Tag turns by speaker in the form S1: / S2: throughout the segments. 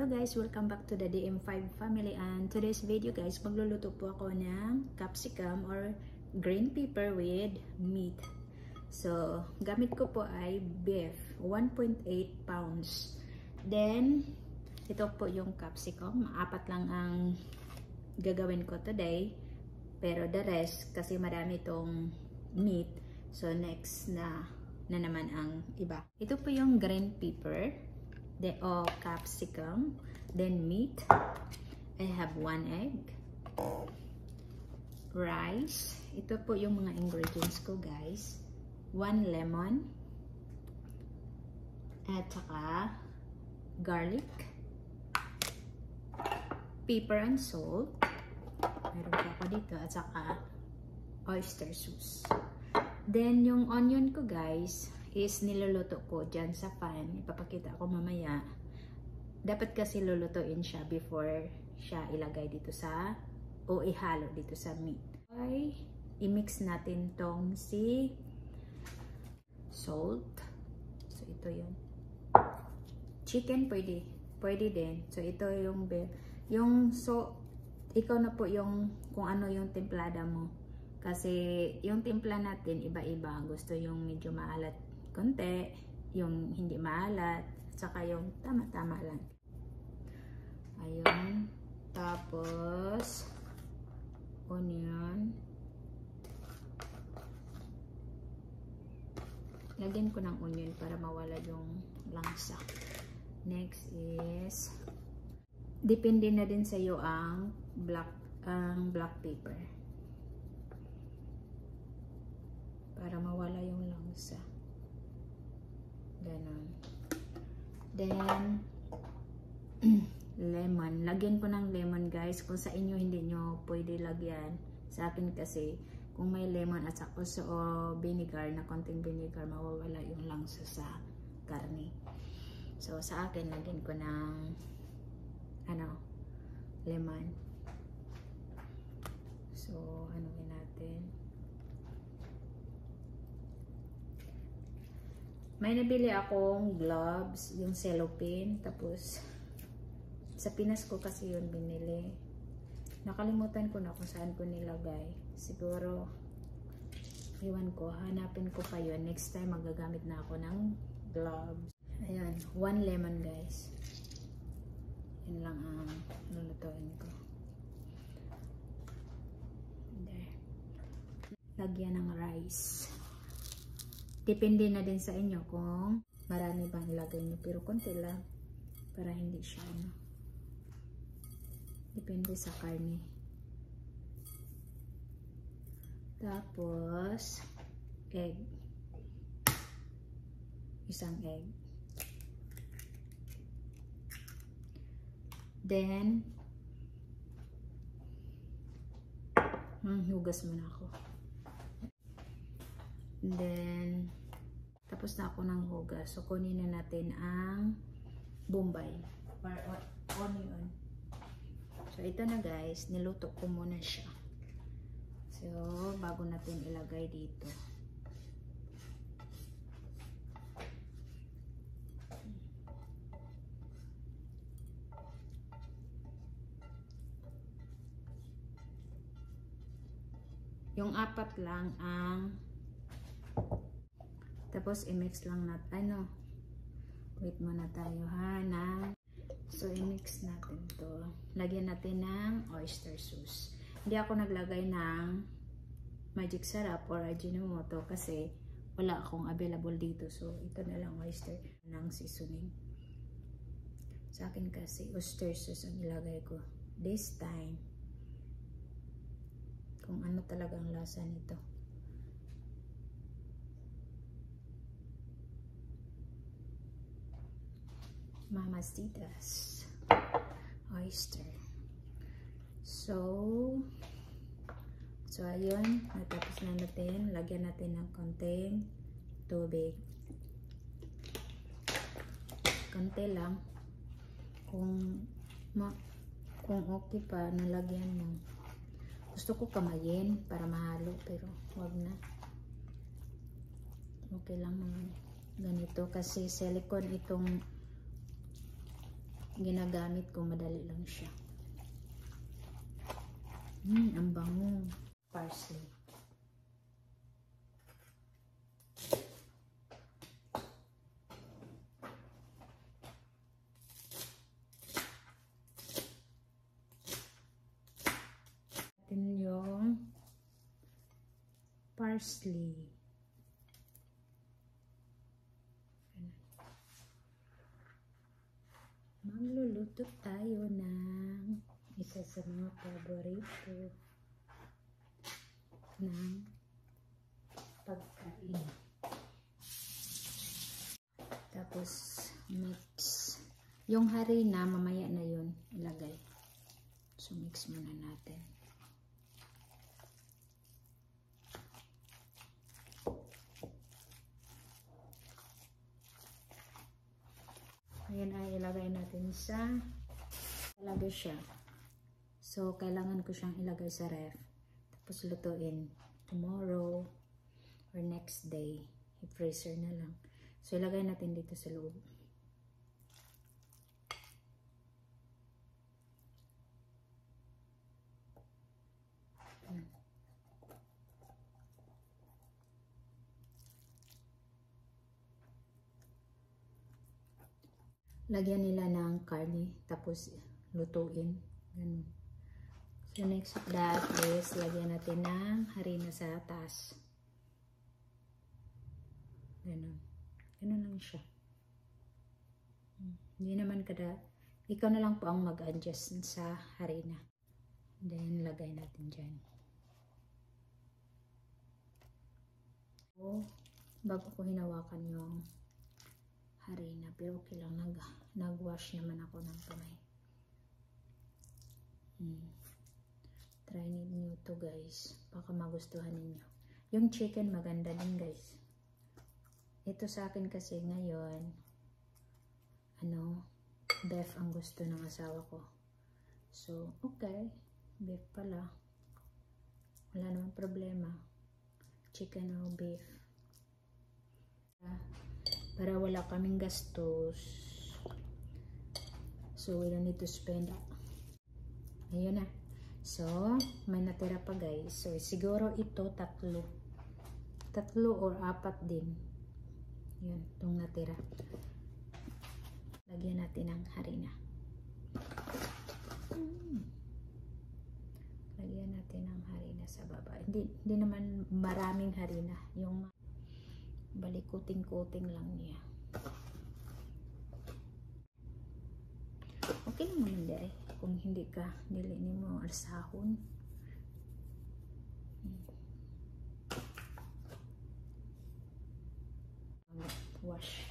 S1: Hello guys, welcome back to the DM5 family, and today's video guys, magluluto po ako ng capsicum or green pepper with meat. So, gamit ko po ay beef, 1.8 pounds. Then, ito po yung capsicum, 4 lang ang gagawin ko today. Pero the rest, kasi marami itong meat, so next na naman ang iba. Ito po yung green pepper. Capsicum, then meat. I have 1 egg, rice. Ito po yung mga ingredients ko guys. 1 lemon, at saka garlic, pepper and salt. Meron po ako dito, at saka oyster sauce. Then yung onion ko guys is niluluto ko dyan sa pan. Ipapakita ko mamaya. Dapat kasi lulutuin siya before siya ilagay dito sa o ihalo dito sa meat. Okay, i-mix natin tong si salt. So ito yun. Chicken pwede din. So ito yung so ikaw na po yung kung ano yung templada mo. Kasi yung timpla natin iba-iba. Gusto yung medyo maalat konti, yung hindi maalat, saka yung tama-tama lang. Ayun. Tapos onion. Lagyan ko ng onion para mawala yung langsa. Next is depende na din sa iyo ang black pepper. Para mawala yung langsa. Ganon. Then, lemon. Lagyan ko ng lemon guys. Kung sa inyo hindi nyo pwede lagyan. Sa akin kasi, kung may lemon at saka vinegar, na konting vinegar, mawawala yung langsa sa karne. So, sa akin, lagyan ko ng lemon. So, anuin natin. May nabili akong gloves, yung cellophane, tapos sa Pinas ko kasi yun binili. Nakalimutan ko na kung saan ko nilagay. Siguro, iwan ko, hanapin ko pa yun. Next time, magagamit na ako ng gloves. Ayan, 1 lemon guys. Yun lang ang lulutuin ko. There. Lagyan ng rice. Depende na din sa inyo kung marami bang ilagay nyo. Pero konti lang. Para hindi siya depende sa karne. Tapos, egg. Isang egg. Then, hugas muna ako. Then, tapos na ako ng hugas. So, kunin na natin ang bombay or onion. So, ito na guys. Niluto ko muna siya. So, bago natin ilagay dito. Yung 4 lang ang tapos i-mix lang natin, wait muna tayo so i-mix natin to. Lagyan natin ng oyster sauce. Hindi ako naglagay ng magic sarap or Ajinomoto kasi wala akong available dito, so ito na lang oyster ng seasoning. Sa akin kasi oyster sauce ang ilagay ko this time, kung ano talaga ang lasa nito. Mamastitas oyster. So ayun, natapos na natin. Lagyan natin ng konting tubig. Konti lang. Kung okay pa, nalagyan mo. Gusto ko kamayin para mahalo, pero wag na. Okay lang naman ganito kasi silicone itong ginagamit ko, madali lang siya. Ang bango. Parsley. Yung parsley. Magluluto tayo ng isa sa mga paborito ng pagkain. Tapos mix. Yung harina, mamaya na yun ilagay. So mix muna natin. Ayan ay ilagay natin sa talaga siya. So, kailangan ko siyang ilagay sa ref. Tapos lutuin tomorrow or next day. I-freezer na lang. So, ilagay natin dito sa loob. Lagyan nila ng karne, tapos lutuin. Ganun. So, next of that is, lagyan natin ng harina sa taas. Ganun. Ganun lang siya. Hindi naman ikaw na lang po ang mag-adjust sa harina. Then, lagay natin dyan. So, bago ko hinawakan yung harina, pero okay lang, nag-wash naman ako ng kamay. Try niyo to guys, baka magustuhan niyo. Yung chicken maganda din guys. Ito sa akin kasi ngayon, beef ang gusto ng asawa ko. So, okay, beef pala. Wala namang problema. Chicken o beef. Para wala kaming gastos. So, we don't need to spend. Ayun na. So, may natira pa guys. So, siguro ito tatlo. Tatlo or apat din. Yun, itong natira. Lagyan natin ng harina. Lagyan natin ng harina sa baba. Hindi naman maraming harina. Yung balikuting-kuting lang niya. Okay naman hindi kung hindi ka nilinin mo arsahon. Wash.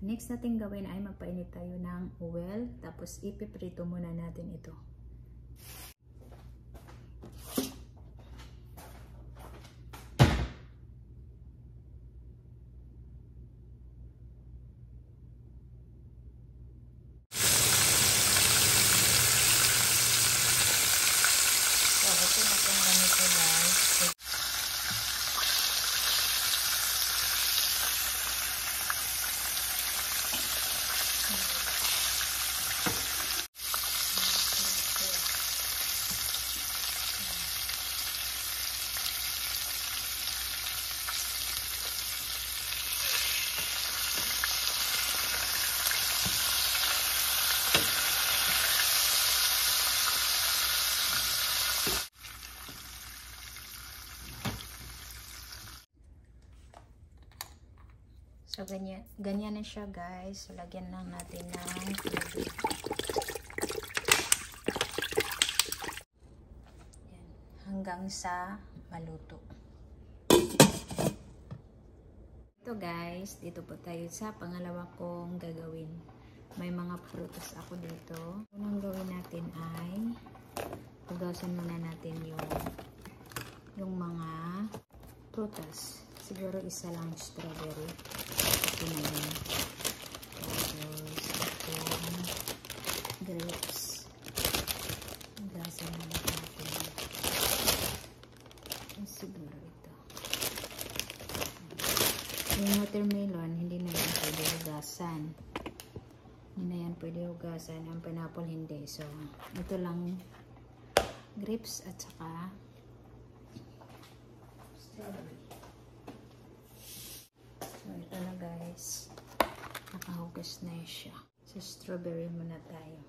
S1: Next natin gawin ay magpainit tayo ng oil, tapos ipiprito muna natin ito. So, ganyan na siya guys. So, lagyan lang natin ng tubig. Yan. Hanggang sa maluto. Ito guys, dito po tayo sa pangalawa kong gagawin. May mga prutas ako dito. Unang gawin natin ay hugasan muna natin yung mga prutas. Siguro isa lang strawberry. Ito naman. Tapos itong grapes. Hugasan muna natin. Siguro ito. Yung watermelon, hindi na yan pwede hugasan. Hindi na yan pwede hugasan. Ang pineapple hindi. So, ito lang grapes at saka strawberry. So, ito na guys. Nakahugas na siya. Sa strawberry muna tayo.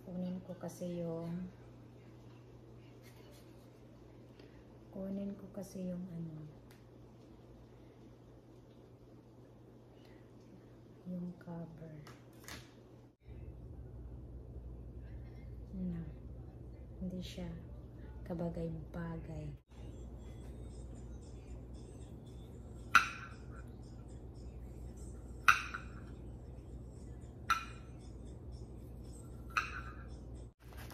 S1: Kunin ko kasi yung yung cover. No. Hindi siya kabagay-bagay.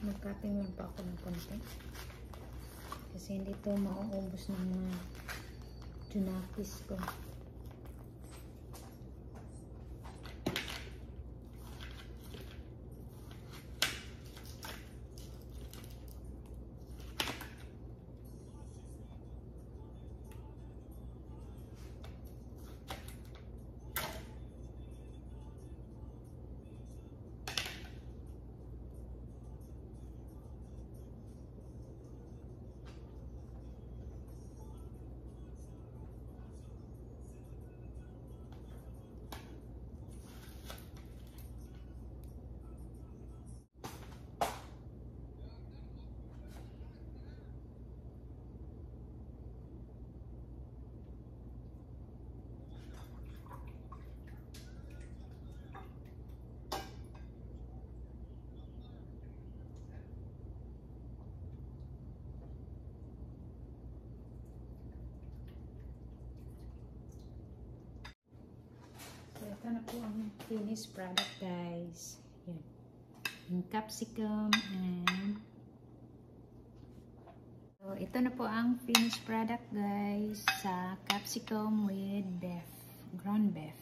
S1: Mag-cutting lang pa ako ng konti. Kasi hindi ito mauubos ng mga junakis ko. Ito na po ang finished product guys. Yan. Yung capsicum and so, ito na po ang finished product guys sa capsicum with beef, ground beef.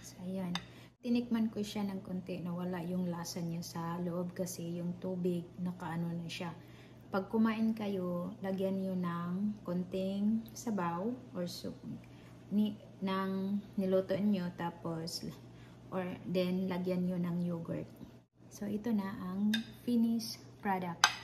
S1: So ayan. Tinikman ko siya ng konti na wala yung lasa niya sa loob kasi yung tubig nakaano na siya. Pag kumain kayo, lagyan niyo ng konting sabaw or soup nang niluto nyo tapos or then lagyan nyo ng yogurt. So ito na ang finished product.